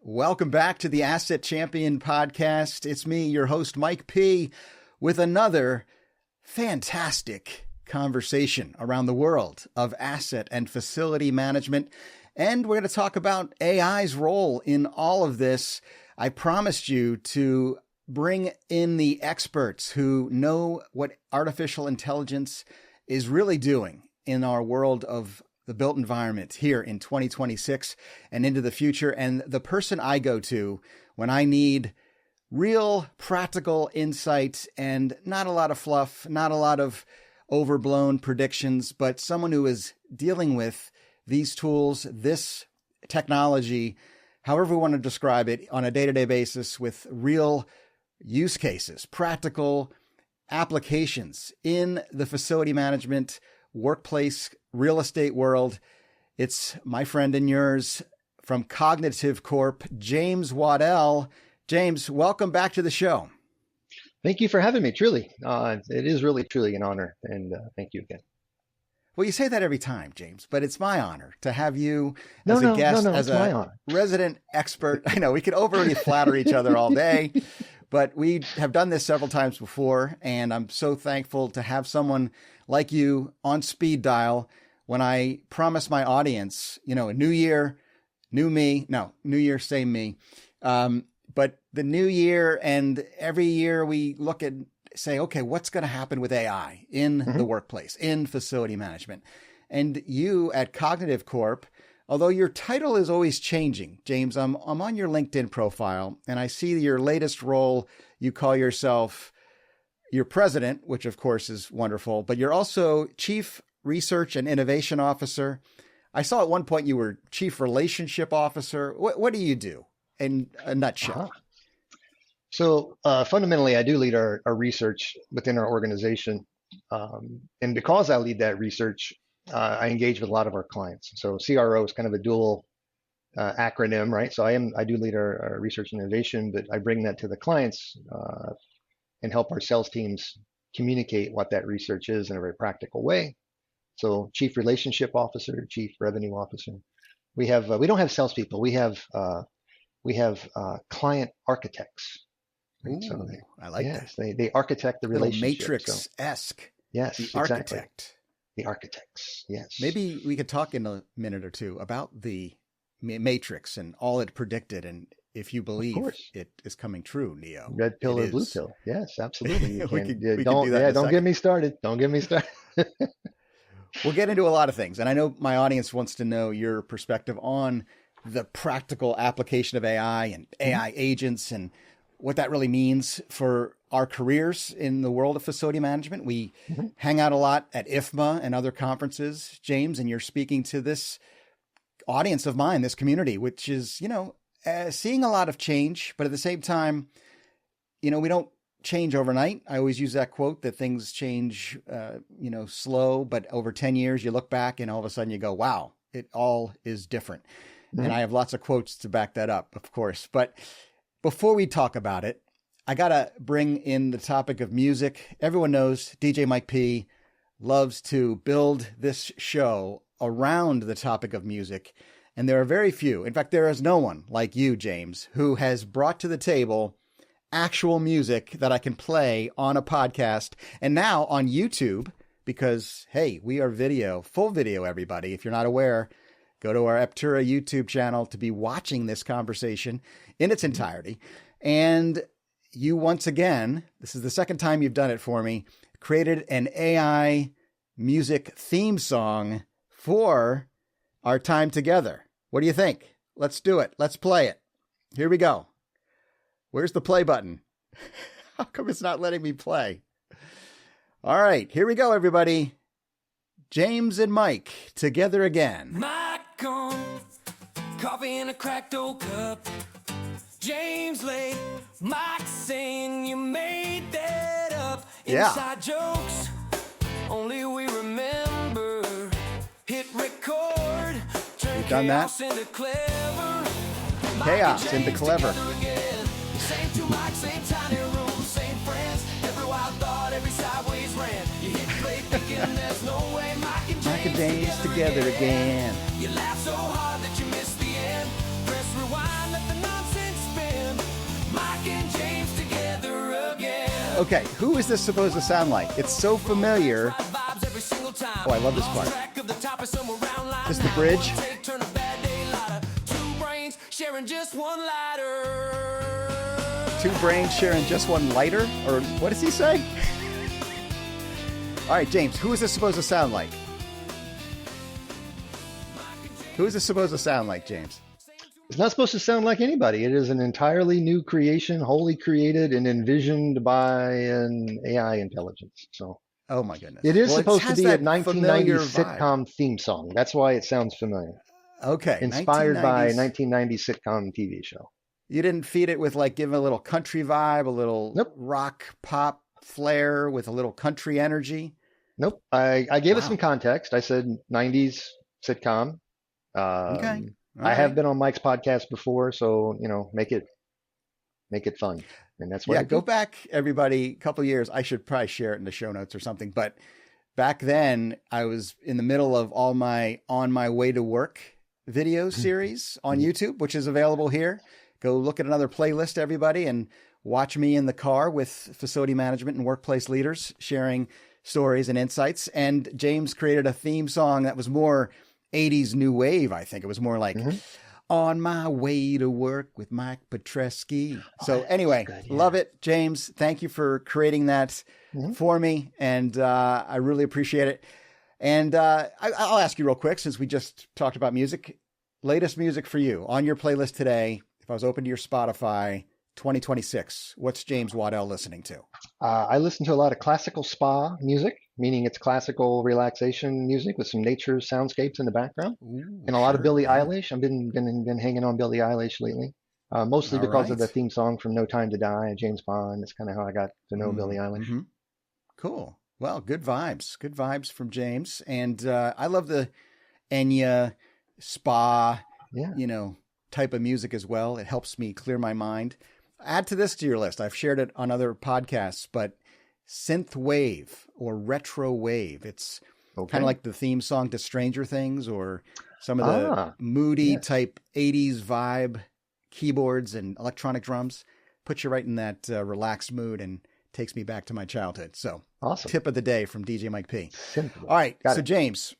Welcome back to the Asset Champion podcast. It's me, your host, Mike P., with another fantastic conversation around the world of asset and facility management. And we're going to talk about AI's role in all of this. I promised you to bring in the experts who know what artificial intelligence is really doing in our world of the built environment here in 2026 and into the future. And the person I go to when I need real practical insight and not a lot of fluff, not a lot of overblown predictions, but someone who is dealing with these tools, this technology, however we want to describe it, on a day-to-day basis with real use cases, practical applications in the facility management, workplace, real estate world. It's my friend and yours from Cognitive Corp, James Waddell. James, welcome back to the show. Thank you for having me. Truly, it is really, truly an honor. And thank you again. Well, you say that every time, James, but it's my honor to have you as a guest, as a resident expert. I know we could overly flatter each other all day, but we have done this several times before. And I'm so thankful to have someone like you on speed dial when I promise my audience, a new year, new me, new year, same me. But the new year and every year we look at, say, okay, what's going to happen with AI in the workplace, in facility management? And you at Cognitive Corp, although your title is always changing, James, I'm on your LinkedIn profile and I see your latest role. You call yourself your president, which of course is wonderful, but you're also Chief Research and Innovation Officer. I saw at one point you were Chief Relationship Officer. What do you do in a nutshell? So fundamentally, I do lead our research within our organization. And because I lead that research, I engage with a lot of our clients. So CRO is kind of a dual acronym, right? So I do lead our research and innovation, but I bring that to the clients and help our sales teams communicate what that research is in a very practical way. So Chief Relationship Officer, Chief Revenue Officer. We don't have salespeople. We have client architects. Ooh, so I like that. They architect the relationship. Matrix-esque. So, yes, the exactly. architect. The architects, yes. Maybe we could talk in a minute or two about the Matrix and all it predicted, and if you believe it is coming true, Neo. Red pill or blue pill. Yes, absolutely. Don't get me started. Don't get me started. We'll get into a lot of things, and I know my audience wants to know your perspective on the practical application of AI and AI agents and what that really means for our careers in the world of facility management. We hang out a lot at IFMA and other conferences, James, and you're speaking to this audience of mine, this community, which is, seeing a lot of change, but at the same time, we don't change overnight. I always use that quote that things change, slow, but over 10 years, you look back and all of a sudden you go, wow, it all is different. And I have lots of quotes to back that up, of course. But before we talk about it, I got to bring in the topic of music. Everyone knows DJ Mike P loves to build this show around the topic of music. And there are very few. In fact, there is no one like you, James, who has brought to the table actual music that I can play on a podcast and now on YouTube because, hey, we are video, full video, everybody. If you're not aware, go to our Aptura YouTube channel to be watching this conversation in its entirety. And you, once again, this is the second time you've done it for me, created an AI music theme song for our time together. What do you think? Let's do it. Let's play it. Here we go. Where's the play button? How come it's not letting me play? All right, here we go, everybody. James and Mike together again. Mike on coffee in a cracked old cup. James late, Mike saying you made that up. Inside jokes, only we remember. Hit record, turn chaos into clever. Chaos into clever. Same two mics, same tiny room, same friends. Every wild thought, every sideways rant. You hit play thinking there's no way Mike and James together again. You laugh so hard that you miss the end. Press rewind, let the Okay, who is this supposed to sound like? It's so familiar. Oh, I love this part. Just the bridge. Two brains sharing just one lighter? Or what does he say? All right, James, who is this supposed to sound like? Who is this supposed to sound like, James? It's not supposed to sound like anybody. It is an entirely new creation, wholly created and envisioned by an AI intelligence. So, oh my goodness. It is supposed to be a vibe. 1990s sitcom theme song. That's why it sounds familiar. Okay. Inspired by a 1990s sitcom TV show. You didn't feed it with like, give it a little country vibe, a little rock pop flair with a little country energy? Nope. I gave it some context. I said 90s sitcom. Okay. I have been on Mike's podcast before, so make it fun, and that's what. Yeah, go back, everybody. A couple of years. I should probably share it in the show notes or something. But back then, I was in the middle of all my On My Way to Work video series on YouTube, which is available here. Go look at another playlist, everybody, and watch me in the car with facility management and workplace leaders sharing stories and insights. And James created a theme song that was more 80s new wave, I think. It was more like On My Way to Work with Mike Petrusky. So anyway, love it. James, thank you for creating that for me. And I really appreciate it. And I'll ask you real quick, since we just talked about music, latest music for you on your playlist today. If I was open to your Spotify, 2026, what's James Waddell listening to? I listen to a lot of classical spa music, meaning it's classical relaxation music with some nature soundscapes in the background, and a lot of Billie Eilish. I've been hanging on Billie Eilish lately, mostly because of the theme song from No Time to Die, James Bond. That's kind of how I got to know Billie Eilish. Cool. Well, good vibes from James. And I love the Enya spa, type of music as well. It helps me clear my mind. Add to this to your list. I've shared it on other podcasts, but synth wave or retro wave. It's kind of like the theme song to Stranger Things, or some of the moody type 80s vibe keyboards and electronic drums. Puts you right in that relaxed mood and takes me back to my childhood. So awesome. Tip of the day from DJ Mike P. Simple. All right. So James,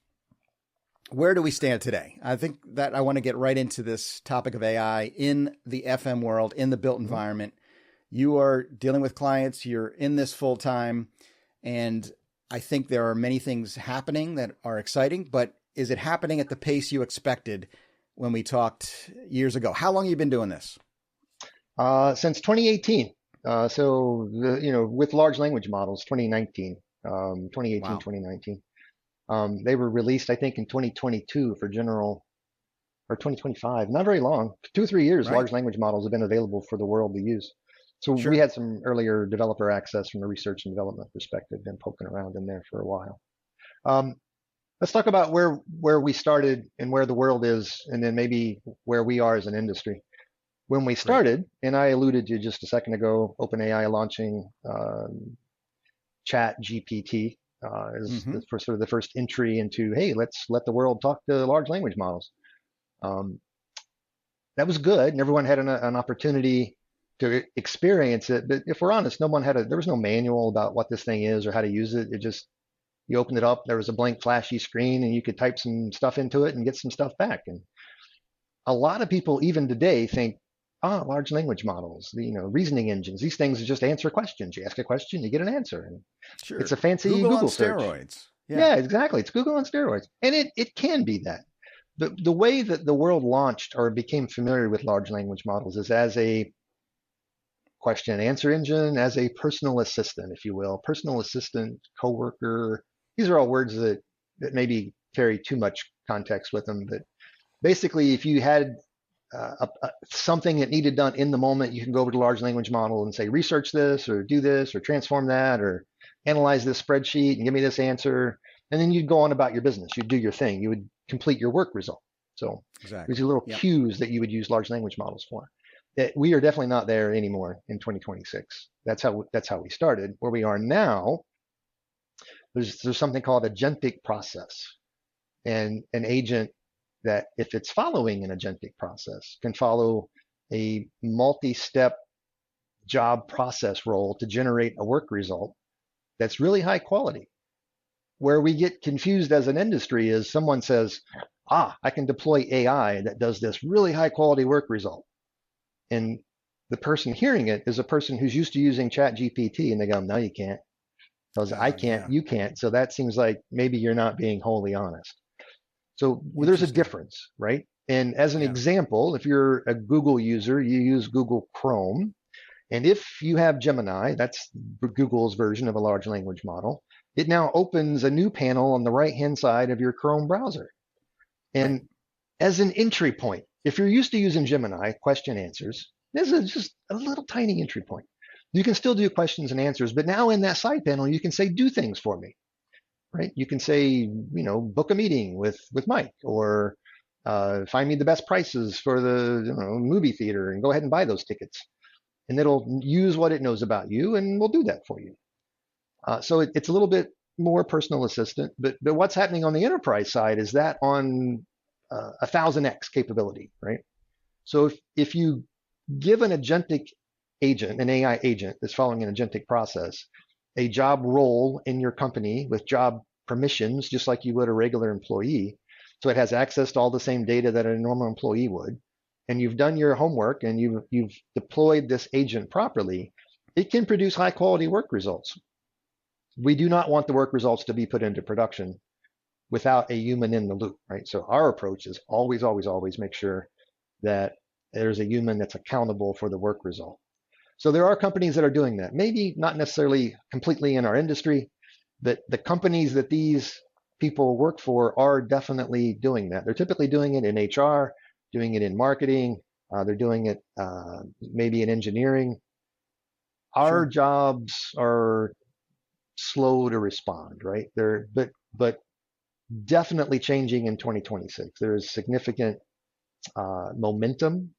where do we stand today? I think that I want to get right into this topic of AI in the FM world, in the built environment. You are dealing with clients, you're in this full time, and I think there are many things happening that are exciting, but is it happening at the pace you expected when we talked years ago? How long have you been doing this? Since 2018. With large language models, 2019, 2018, 2019. They were released, I think, in 2022 for general, or 2025, not very long, 2 or 3 years. Large language models have been available for the world to use. So we had some earlier developer access from a research and development perspective, been poking around in there for a while. Let's talk about where we started and where the world is, and then maybe where we are as an industry. When we started, and I alluded to just a second ago, OpenAI launching Chat GPT for sort of the first entry into, hey, let's let the world talk to large language models. That was good, and everyone had an opportunity to experience it. But if we're honest, there was no manual about what this thing is or how to use it. You opened it up, there was a blank flashy screen, and you could type some stuff into it and get some stuff back. And a lot of people even today think, large language models, reasoning engines, these things just answer questions. You ask a question, you get an answer. And it's a fancy Google on search. Steroids. Yeah, exactly. It's Google on steroids. And it can be that. The way that the world launched or became familiar with large language models is as a question and answer engine, as a personal assistant, if you will. Personal assistant, coworker. These are all words that maybe carry too much context with them. But basically, if you had something that needed done in the moment, you can go over to large language model and say, research this or do this or transform that or analyze this spreadsheet and give me this answer. And then you'd go on about your business. You'd do your thing. You would complete your work result. So these are little cues that you would use large language models for. That we are definitely not there anymore in 2026. That's how we started. Where we are now, there's something called agentic process, and an agent that, if it's following an agentic process, can follow a multi-step job process role to generate a work result that's really high quality. Where we get confused as an industry is someone says, I can deploy AI that does this really high quality work result. And the person hearing it is a person who's used to using Chat GPT, and they go, no, you can't. Because I can't, you can't. So that seems like maybe you're not being wholly honest. So there's a difference, right? And as an example, if you're a Google user, you use Google Chrome. And if you have Gemini, that's Google's version of a large language model, it now opens a new panel on the right-hand side of your Chrome browser. And as an entry point, if you're used to using Gemini, question answers, this is just a little tiny entry point. You can still do questions and answers, but now in that side panel, you can say, do things for me, right? You can say, book a meeting with Mike, or find me the best prices for the movie theater and go ahead and buy those tickets. And it'll use what it knows about you and will do that for you. So it's a little bit more personal assistant, but what's happening on the enterprise side is that on 1000x capability, right? So if you give an agentic agent, an AI agent that's following an agentic process, a job role in your company with job permissions, just like you would a regular employee, so it has access to all the same data that a normal employee would, and you've done your homework and you've deployed this agent properly, it can produce high quality work results. We do not want the work results to be put into production without a human in the loop, right? So our approach is always, always, always make sure that there's a human that's accountable for the work result. So there are companies that are doing that. Maybe not necessarily completely in our industry, but the companies that these people work for are definitely doing that. They're typically doing it in HR, doing it in marketing, they're doing it maybe in engineering. Our jobs are slow to respond, right? But definitely changing in 2026. There is significant momentum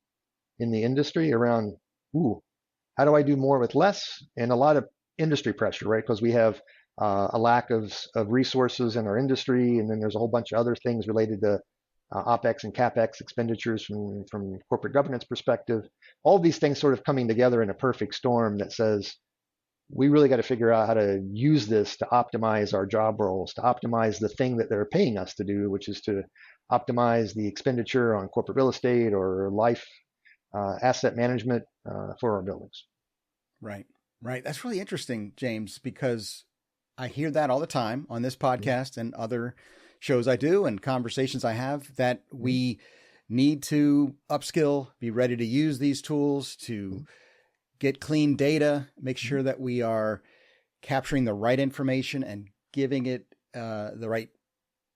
in the industry around, how do I do more with less? And a lot of industry pressure, right? Because we have a lack of resources in our industry, and then there's a whole bunch of other things related to OPEX and CAPEX expenditures from corporate governance perspective. All of these things sort of coming together in a perfect storm that says, we really got to figure out how to use this to optimize our job roles, to optimize the thing that they're paying us to do, which is to optimize the expenditure on corporate real estate or life asset management for our buildings. Right. That's really interesting, James, because I hear that all the time on this podcast and other shows I do and conversations I have, that we need to upskill, be ready to use these tools to get clean data, make sure that we are capturing the right information and giving it the right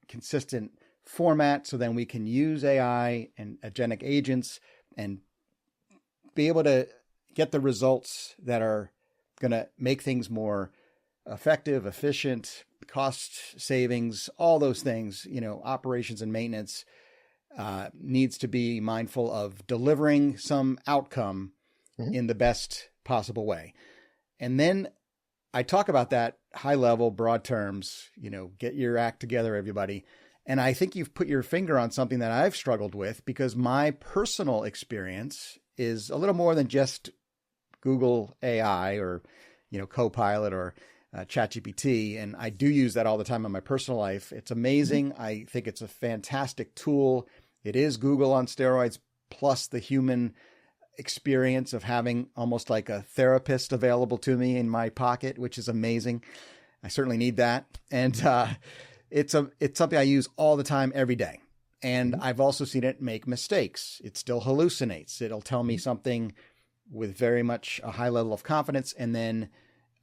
consistent format, so then we can use AI and agentic agents and be able to get the results that are going to make things more effective, efficient, cost savings, all those things. Operations and maintenance needs to be mindful of delivering some outcome in the best possible way. And then I talk about that high level, broad terms, get your act together, everybody. And I think you've put your finger on something that I've struggled with, because my personal experience is a little more than just Google AI or, Copilot or ChatGPT. And I do use that all the time in my personal life. It's amazing. I think it's a fantastic tool. It is Google on steroids, plus the human experience of having almost like a therapist available to me in my pocket, which is amazing. I certainly need that. And it's something I use all the time, every day. And I've also seen it make mistakes. It still hallucinates. It'll tell me something with very much a high level of confidence, and then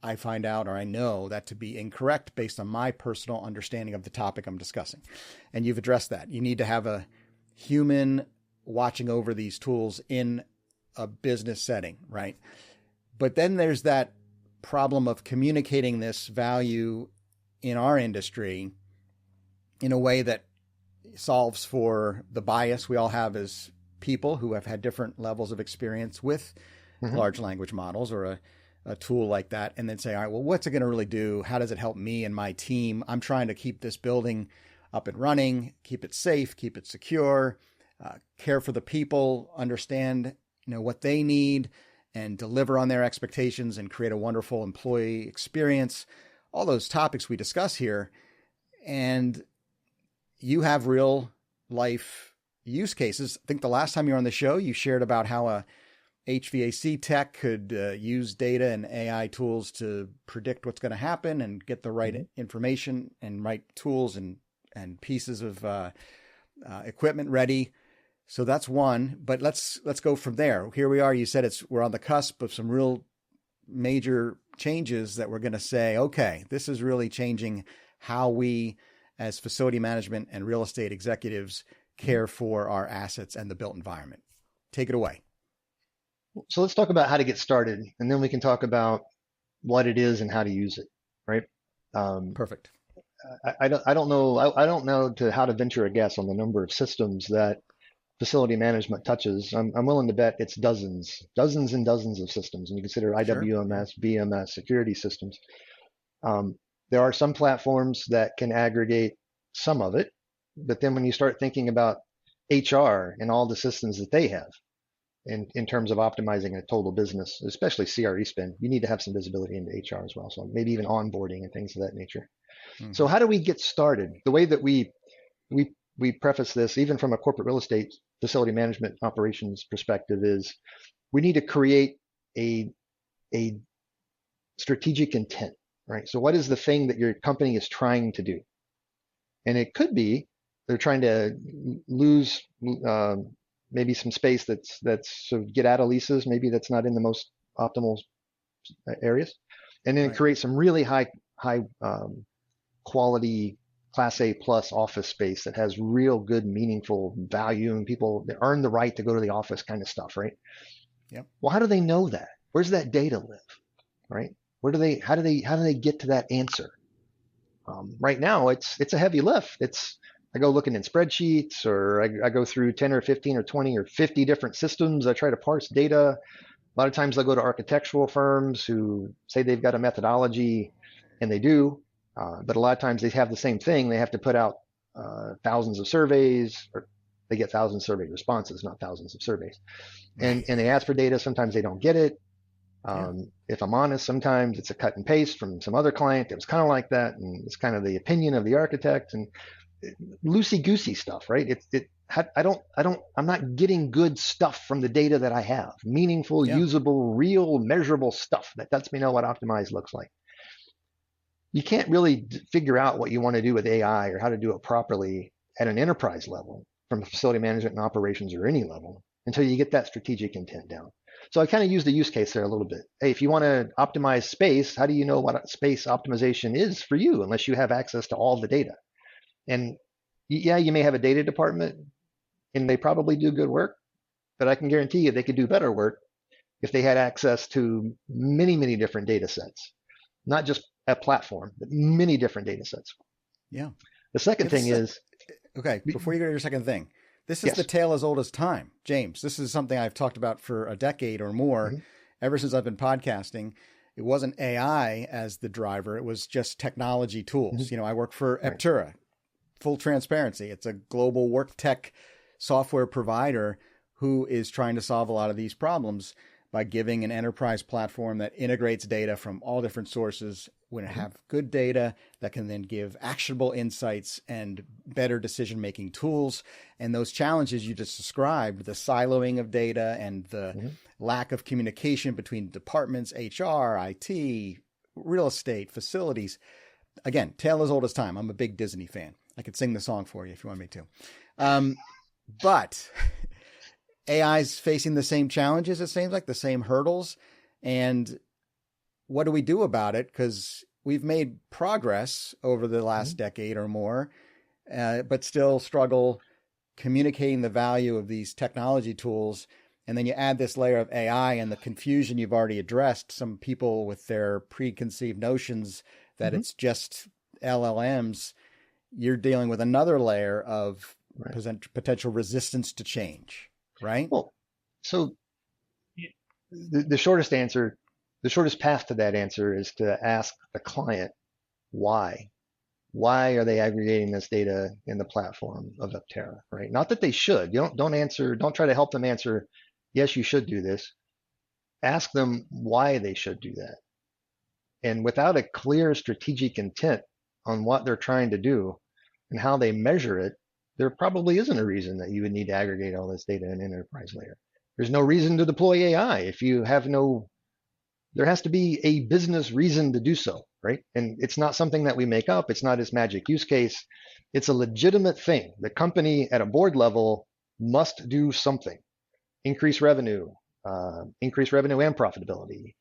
I find out, or I know that to be incorrect based on my personal understanding of the topic I'm discussing. And you've addressed that. You need to have a human watching over these tools in a business setting, right? But then there's that problem of communicating this value in our industry in a way that solves for the bias we all have as people who have had different levels of experience with large language models or a tool like that, and then say, all right, well, what's it going to really do? How does it help me and my team? I'm trying to keep this building up and running, keep it safe, keep it secure, care for the people, understand what they need, and deliver on their expectations and create a wonderful employee experience, all those topics we discuss here. And you have real life use cases. I think the last time you were on the show, you shared about how a HVAC tech could use data and AI tools to predict what's going to happen and get the right information and right tools and pieces of equipment ready. So that's one, but let's go from there. Here we are. You said we're on the cusp of some real major changes that we're going to say, okay, this is really changing how we as facility management and real estate executives care for our assets and the built environment. Take it away. So let's talk about how to get started, and then we can talk about what it is and how to use it, right? Perfect. I don't know how to venture a guess on the number of systems that facility management touches. I'm willing to bet it's dozens and dozens of systems, and you consider IWMS, BMS, security systems. There are some platforms that can aggregate some of it, but then when you start thinking about HR and all the systems that they have in terms of optimizing a total business, especially CRE spend, you need to have some visibility into HR as well. So maybe even onboarding and things of that nature. Mm-hmm. So how do we get started? The way that we preface this, even from a corporate real estate facility management operations perspective, is we need to create a strategic intent, right? So what is the thing that your company is trying to do? And it could be they're trying to lose maybe some space that's sort of get out of leases, maybe that's not in the most optimal areas, and then create some really high quality Class A plus office space that has real good, meaningful value, and people they earn the right to go to the office kind of stuff, right? Yep. Well, how do they know that? Where's that data live, right? How do they get to that answer? Right now, it's a heavy lift. I go looking in spreadsheets, or I go through 10 or 15 or 20 or 50 different systems. I try to parse data. A lot of times I go to architectural firms who say they've got a methodology, and they do. But a lot of times they have the same thing. They have to put out thousands of surveys, or they get thousands of survey responses, not thousands of surveys. And they ask for data. Sometimes they don't get it. If I'm honest, sometimes it's a cut and paste from some other client that was kind of like that, and it's kind of the opinion of the architect and loosey-goosey stuff, right? I'm not getting good stuff from the data that I have. Meaningful, usable, real, measurable stuff that lets me know what optimized looks like. You can't really figure out what you want to do with AI or how to do it properly at an enterprise level, from facility management and operations or any level, until you get that strategic intent down. So I kind of used the use case there a little bit. Hey, if you want to optimize space, how do you know what space optimization is for you unless you have access to all the data? And yeah, you may have a data department and they probably do good work, but I can guarantee you they could do better work if they had access to many, many different data sets, not just a platform, but many different data sets. Yeah. The second thing is... Okay, before you go to your second thing, this is the tale as old as time, James. This is something I've talked about for a decade or more, ever since I've been podcasting. It wasn't AI as the driver. It was just technology tools. I work for Aptura. Full transparency. It's a global work tech software provider who is trying to solve a lot of these problems by giving an enterprise platform that integrates data from all different sources. We have good data that can then give actionable insights and better decision-making tools. And those challenges you just described, the siloing of data and the lack of communication between departments, HR, IT, real estate, facilities. Again, tale as old as time. I'm a big Disney fan. I could sing the song for you if you want me to. But AI is facing the same challenges, it seems like, the same hurdles. And what do we do about it? Because we've made progress over the last decade or more, but still struggle communicating the value of these technology tools. And then you add this layer of AI and the confusion you've already addressed, some people with their preconceived notions that it's just LLMs. You're dealing with another layer of potential resistance to change, right? Well, so the shortest path to that answer is to ask the client why. Why are they aggregating this data in the platform of Aptera, right? Not that they should. Don't try to help them answer, yes, you should do this. ask them why they should do that. And without a clear strategic intent on what they're trying to do and how they measure it, there probably isn't a reason that you would need to aggregate all this data in an enterprise layer. There's no reason to deploy AI if you have no, there has to be a business reason to do so, right? And it's not something that we make up. It's not this magic use case. It's a legitimate thing. The company at a board level must do something. Increase revenue and profitability.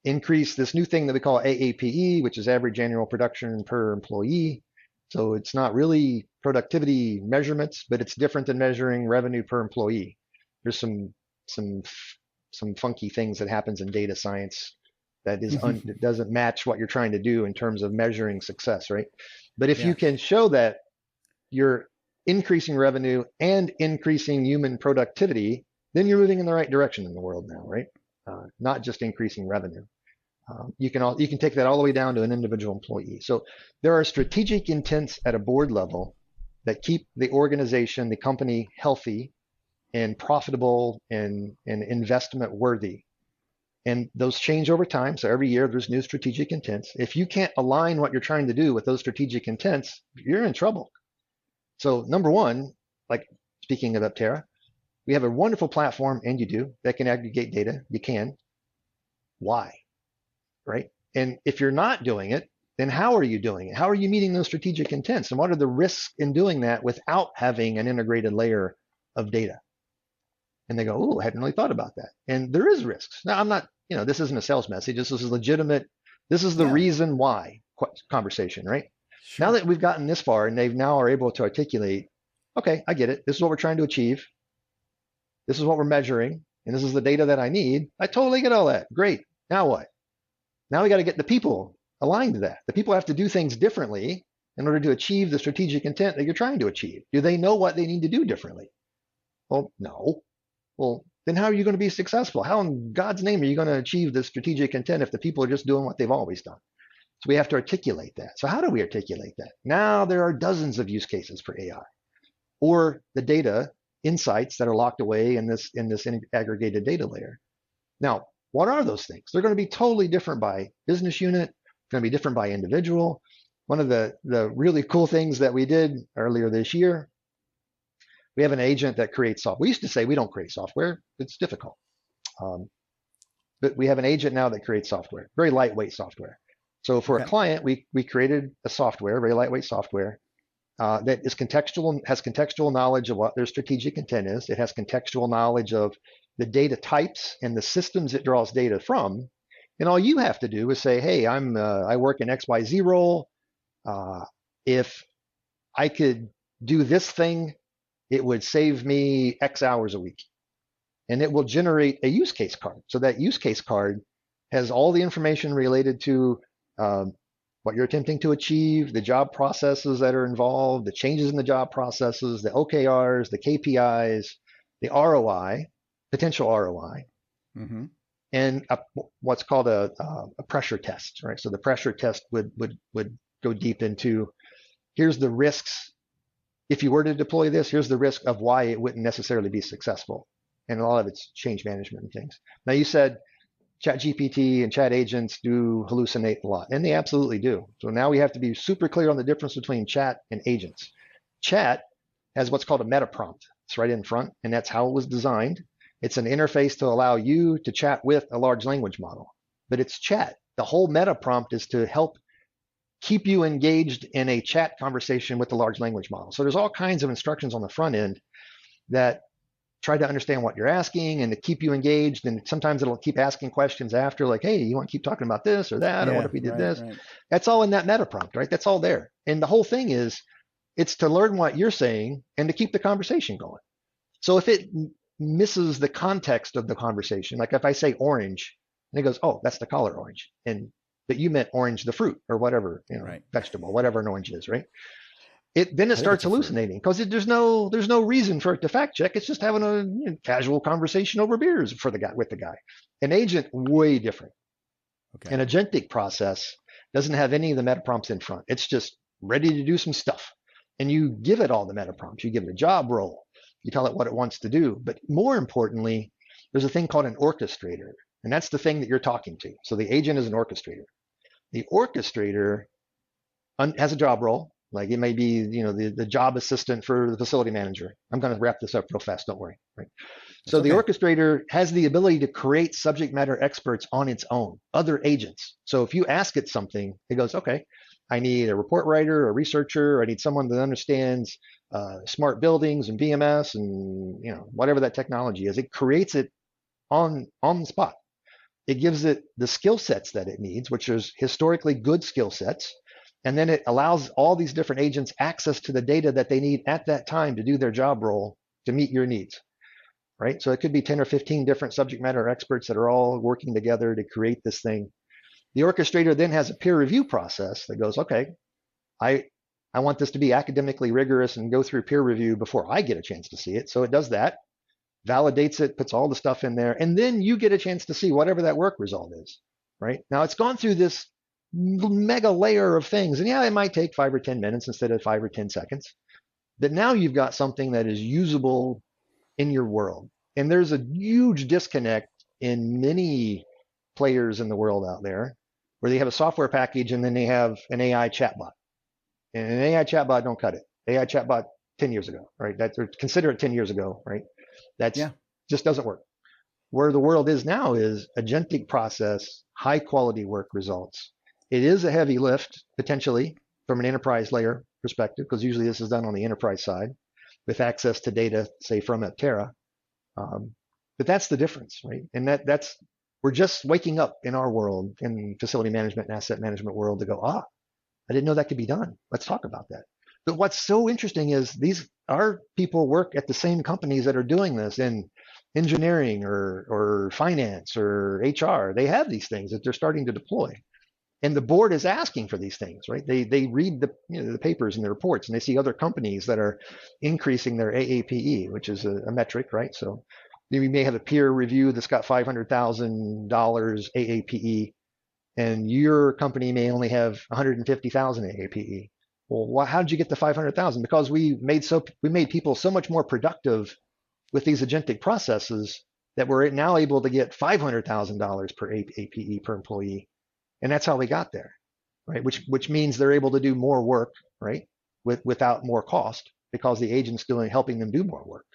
Increase this new thing that we call AAPE, which is average annual production per employee. So it's not really productivity measurements, but it's different than measuring revenue per employee. There's some funky things that happens in data science that is that doesn't match what you're trying to do in terms of measuring success, right? But if you can show that you're increasing revenue and increasing human productivity, then you're moving in the right direction in the world now, right? Not just increasing revenue. You can take that all the way down to an individual employee. So there are strategic intents at a board level that keep the organization, the company healthy and profitable and investment worthy. And those change over time. So every year there's new strategic intents. If you can't align what you're trying to do with those strategic intents, you're in trouble. So number one, like speaking of Aptera, we have a wonderful platform, and you do, that can aggregate data. You can. Why? Right? And if you're not doing it, then how are you doing it? How are you meeting those strategic intents? And what are the risks in doing that without having an integrated layer of data? And they go, oh, I hadn't really thought about that. And there is risks. Now, I'm not, this isn't a sales message. This is legitimate. This is the reason why conversation, right? Sure. Now that we've gotten this far and they now are able to articulate, okay, I get it. This is what we're trying to achieve. This is what we're measuring. And this is the data that I need. I totally get all that. Great. Now what? Now we got to get the people aligned to that. The people have to do things differently in order to achieve the strategic intent that you're trying to achieve. Do they know what they need to do differently? Well, no. Well, then how are you going to be successful? How in God's name are you going to achieve the strategic intent if the people are just doing what they've always done? So we have to articulate that. So how do we articulate that? Now there are dozens of use cases for AI, or the data insights that are locked away in this aggregated data layer. Now, what are those things? They're going to be totally different by business unit. It's going to be different by individual. One of the really cool things that we did earlier this year, we have an agent that creates software. We used to say we don't create software. It's difficult. But we have an agent now that creates software, very lightweight software. So for a client, we created a software, very lightweight software that is contextual, has contextual knowledge of what their strategic intent is. It has contextual knowledge of the data types and the systems it draws data from. And all you have to do is say, hey, I work in XYZ role. If I could do this thing, it would save me X hours a week. And it will generate a use case card. So that use case card has all the information related to what you're attempting to achieve, the job processes that are involved, the changes in the job processes, the OKRs, the KPIs, the ROI, potential ROI, and what's called a pressure test, right? So the pressure test would go deep into, here's the risks. If you were to deploy this, here's the risk of why it wouldn't necessarily be successful. And a lot of it's change management and things. Now you said ChatGPT and chat agents do hallucinate a lot, and they absolutely do. So now we have to be super clear on the difference between chat and agents. Chat has what's called a meta prompt. It's right in front, and that's how it was designed. It's an interface to allow you to chat with a large language model, but it's chat. The whole meta prompt is to help keep you engaged in a chat conversation with the large language model. So there's all kinds of instructions on the front end that try to understand what you're asking and to keep you engaged. And sometimes it'll keep asking questions after, like, hey, you want to keep talking about this or that? Or what if we did this? Right. That's all in that meta prompt, right? That's all there. And the whole thing is, it's to learn what you're saying and to keep the conversation going. So if it misses the context of the conversation, like if I say orange and it goes, oh, that's the color orange. But you meant orange, the fruit or whatever, vegetable, whatever an orange is, right? Then it starts hallucinating because there's no reason for it to fact check. It's just having a casual conversation over beers with the guy. An agent, way different. An agentic process doesn't have any of the meta prompts in front. It's just ready to do some stuff. And you give it all the meta prompts. You give it a job role. You tell it what it wants to do. But more importantly, there's a thing called an orchestrator. And that's the thing that you're talking to. So the agent is an orchestrator. The orchestrator has a job role. Like it may be, the job assistant for the facility manager. I'm going to wrap this up real fast. Don't worry. Right. So the orchestrator has the ability to create subject matter experts on its own, other agents. So if you ask it something, it goes, okay, I need a report writer, a researcher. I need someone that understands smart buildings and BMS and whatever that technology is. It creates it on the spot. It gives it the skill sets that it needs, which is historically good skill sets. And then it allows all these different agents access to the data that they need at that time to do their job role to meet your needs, right? So it could be 10 or 15 different subject matter experts that are all working together to create this thing. The orchestrator then has a peer review process that goes, okay, I want this to be academically rigorous and go through peer review before I get a chance to see it. So it does that, validates it, puts all the stuff in there, and then you get a chance to see whatever that work result is, right? Now it's gone through this mega layer of things. And yeah, it might take 5 or 10 minutes instead of 5 or 10 seconds. But now you've got something that is usable in your world. And there's a huge disconnect in many players in the world out there where they have a software package and then they have an AI chatbot. And an AI chatbot don't cut it. AI chatbot 10 years ago, right? Consider it 10 years ago, right? Just doesn't work. Where the world is now is agentic process, high quality work results. It is a heavy lift, potentially, from an enterprise layer perspective, because usually this is done on the enterprise side with access to data, say, from Aptera. But that's the difference, right? And we're just waking up in our world, in facility management and asset management world, to go, I didn't know that could be done. Let's talk about that. But what's so interesting is our people work at the same companies that are doing this in engineering or finance or HR. They have these things that they're starting to deploy. And the board is asking for these things, right? They read the papers and the reports, and they see other companies that are increasing their AAPE, which is a metric, right? So you may have a peer review that's got $500,000 AAPE, and your company may only have 150,000 AAPE. Well, how did you get the 500,000? Because we made people so much more productive with these agentic processes that we're now able to get $500,000 per AAPE per employee. And that's how we got there, right? Which means they're able to do more work, right? Without more cost, because the agent's helping them do more work,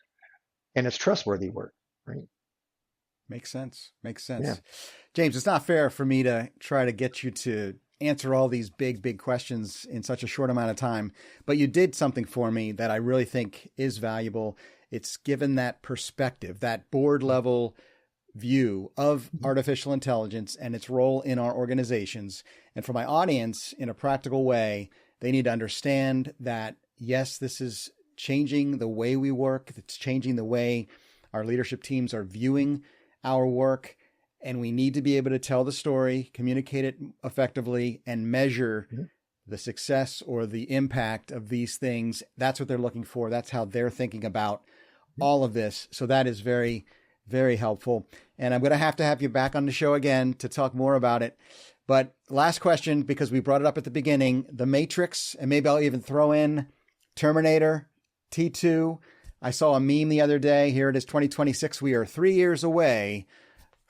and it's trustworthy work, right? Makes sense. Yeah. James, it's not fair for me to try to get you to answer all these big questions in such a short amount of time, but you did something for me that I really think is valuable. It's given that perspective, that board level view of artificial intelligence and its role in our organizations. And for my audience, in a practical way, they need to understand that, yes, this is changing the way we work. It's changing the way our leadership teams are viewing our work. And we need to be able to tell the story, communicate it effectively, and measure the success or the impact of these things. That's what they're looking for. That's how they're thinking about all of this. So that is very, very helpful. And I'm going to have you back on the show again to talk more about it. But last question, because we brought it up at the beginning, The Matrix, and maybe I'll even throw in Terminator, T2. I saw a meme the other day. Here it is, 2026. We are 3 years away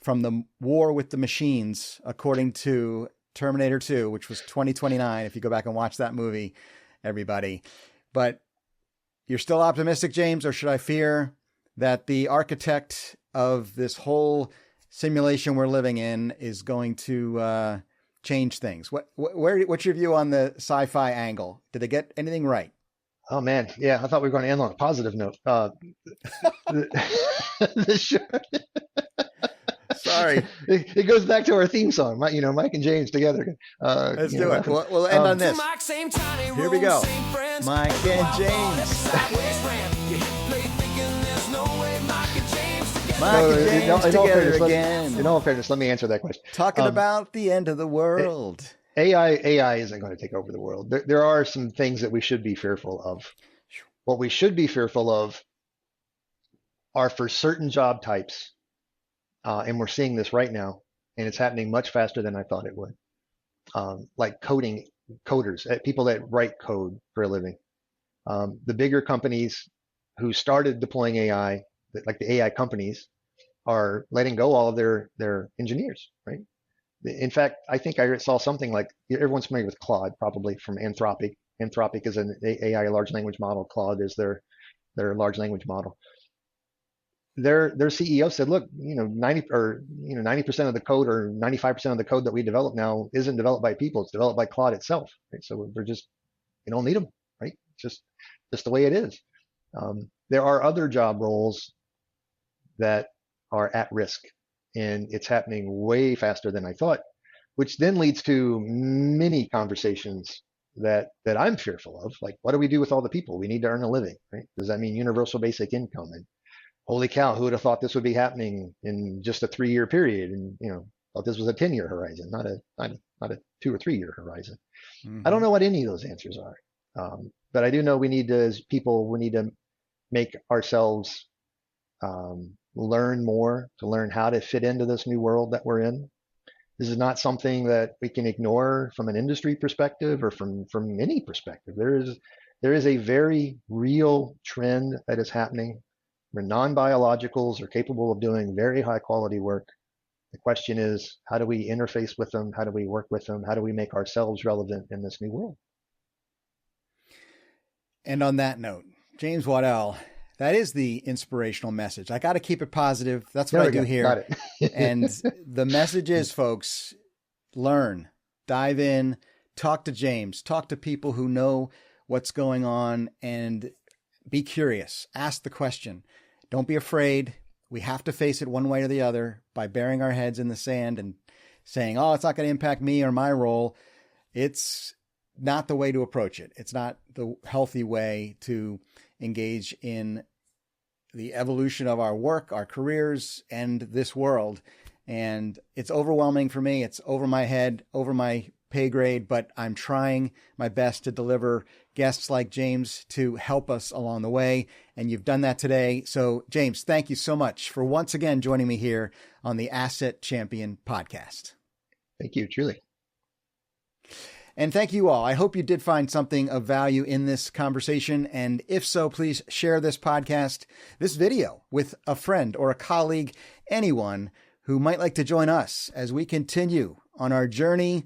from the war with the machines, according to Terminator 2, which was 2029. If you go back and watch that movie, everybody. But you're still optimistic, James, or should I fear that the architect of this whole simulation we're living in is going to change things? What's your view on the sci-fi angle? Did they get anything right? Oh man, yeah, I thought we were going to end on a positive note. Sorry, it goes back to our theme song, Mike and James together. Let's do it. We'll end on this. Here we go, Mike and James. Mike and James together again. In all fairness, let me answer that question. Talking about the end of the world. AI isn't going to take over the world. There are some things that we should be fearful of. What we should be fearful of are for certain job types, and we're seeing this right now, and it's happening much faster than I thought it would. Like coders, people that write code for a living. The bigger companies who started deploying AI, like the AI companies, are letting go all of their engineers, right? In fact, I think I saw something like, everyone's familiar with Claude, probably from Anthropic. Anthropic is an AI large language model. Claude is their large language model. Their CEO said, look, 90% of the code, or 95% of the code that we develop now isn't developed by people. It's developed by Claude itself. Right? So we don't need them, right? It's just the way it is. There are other job roles that are at risk, and it's happening way faster than I thought, which then leads to many conversations that I'm fearful of. Like, what do we do with all the people? We need to earn a living, right? Does that mean universal basic income? And holy cow, who would have thought this would be happening in just a 3-year period? And thought this was a 10-year horizon, not a 2 or 3 year horizon. Mm-hmm. I don't know what any of those answers are, but I do know we need to, as people, we need to make ourselves learn more, to learn how to fit into this new world that we're in. This is not something that we can ignore from an industry perspective or from any perspective. There is a very real trend that is happening where non-biologicals are capable of doing very high quality work. The question is, how do we interface with them? How do we work with them? How do we make ourselves relevant in this new world? And on that note, James Waddell, that is the inspirational message. I got to keep it positive. That's what I do here. Got it. And the message is, folks, learn, dive in, talk to James, talk to people who know what's going on, and be curious. Ask the question. Don't be afraid. We have to face it one way or the other by burying our heads in the sand and saying, oh, it's not going to impact me or my role. It's not the way to approach it. It's not the healthy way to engage in the evolution of our work, our careers, and this world. And it's overwhelming for me. It's over my head, over my pay grade, but I'm trying my best to deliver guests like James to help us along the way. And you've done that today. So James, thank you so much for once again joining me here on the Asset Champion podcast. Thank you, truly. And thank you all. I hope you did find something of value in this conversation. And if so, please share this podcast, this video, with a friend or a colleague, anyone who might like to join us as we continue on our journey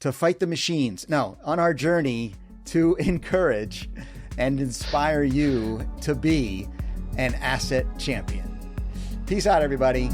to fight the machines. No, on our journey to encourage and inspire you to be an asset champion. Peace out, everybody.